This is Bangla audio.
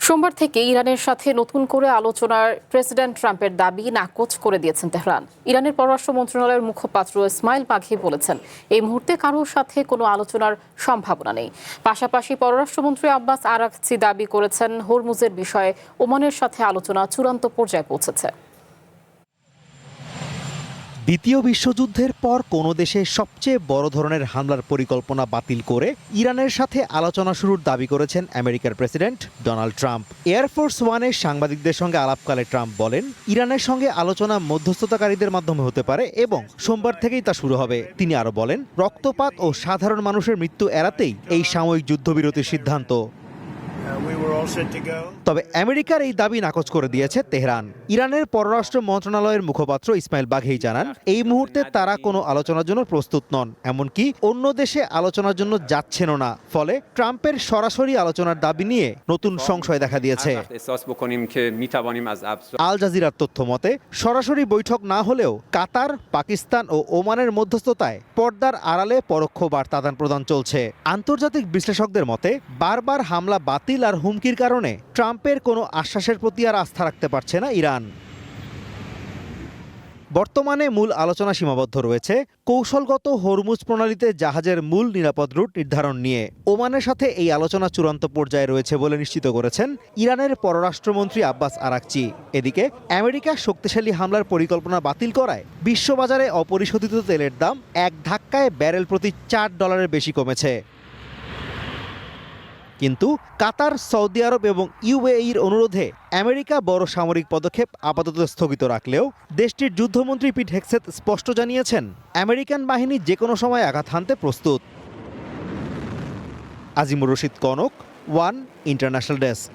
সোমবার থেকে ইরানের সাথে নতুন করে আলোচনার প্রেসিডেন্ট ট্রাম্পের দাবি নাকচ করে দিয়েছেন তেহরান। ইরানের পররাষ্ট্র মন্ত্রণালয়ের মুখপাত্র ইসমাইল বাঘি বলেছেন, এই মুহূর্তে কারোর সাথে কোনো আলোচনার সম্ভাবনা নেই। পাশাপাশি পররাষ্ট্রমন্ত্রী আব্বাস আরাগচি দাবি করেছেন, হরমুজের বিষয়ে ওমানের সাথে আলোচনা চূড়ান্ত পর্যায়ে পৌঁছেছে। দ্বিতীয় বিশ্বযুদ্ধের পর কোনো দেশে সবচেয়ে বড় ধরনের হামলার পরিকল্পনা বাতিল করে ইরানের সাথে আলোচনা শুরুর দাবি করেছেন আমেরিকার প্রেসিডেন্ট ডোনাল্ড ট্রাম্প। এয়ারফোর্স ওয়ানে সাংবাদিকদের সঙ্গে আলাপকালে ট্রাম্প বলেন, ইরানের সঙ্গে আলোচনা মধ্যস্থতাকারীদের মাধ্যমে হতে পারে এবং সোমবার থেকেই তা শুরু হবে। তিনি আরও বলেন, রক্তপাত ও সাধারণ মানুষের মৃত্যু এড়াতেই এই সাময়িক যুদ্ধবিরতির সিদ্ধান্ত। তবে আমেরিকার এই দাবি নাকচ করে দিয়েছে তেহরান। ইরানের পররাষ্ট্র মন্ত্রণালয়ের মুখপাত্র ইসমাইল বাঘেই জানান, এই মুহূর্তে তারা কোনো আলোচনার জন্য প্রস্তুত নন, এমনকি অন্য দেশে আলোচনার জন্য যাচ্ছেনও না। ফলে ট্রাম্পের সরাসরি আলোচনার দাবি নিয়ে নতুন সংশয় দেখা দিয়েছে। আল জাজিরার তথ্য মতে, সরাসরি বৈঠক না হলেও কাতার, পাকিস্তান ও ওমানের মধ্যস্থতায় পর্দার আড়ালে পরোক্ষ বার্তা আদান প্রদান চলছে। আন্তর্জাতিক বিশ্লেষকদের মতে, বারবার হামলা বাতিল আর হুমকির কারণে ট্রাম্পের কোনো আশ্বাসের প্রতি আর আস্থা রাখতে পারছে না ইরান। বর্তমানে মূল আলোচনা সীমাবদ্ধ রয়েছে কৌশলগত হরমুজ প্রণালীতে জাহাজের মূল নিরাপদ রুট নির্ধারণ নিয়ে। ওমানের সাথে এই আলোচনা চূড়ান্ত পর্যায়ে রয়েছে বলে নিশ্চিত করেছেন ইরানের পররাষ্ট্রমন্ত্রী আব্বাস আরাগচি। এদিকে আমেরিকা শক্তিশালী হামলার পরিকল্পনা বাতিল করায় বিশ্ববাজারে অপরিশোধিত তেলের দাম এক ধাক্কায় ব্যারেল প্রতি $4 বেশি কমেছে। কিন্তু কাতার, সৌদি আরব এবং ইউএইর অনুরোধে আমেরিকা বড় সামরিক পদক্ষেপ আপাতত স্থগিত রাখলেও দেশটির যুদ্ধমন্ত্রী পিট হেগসেথ স্পষ্ট জানিয়েছেন, আমেরিকান বাহিনী যে কোনো সময় আঘাত হানতে প্রস্তুত। Azimur Rashid Kanak, one international desk.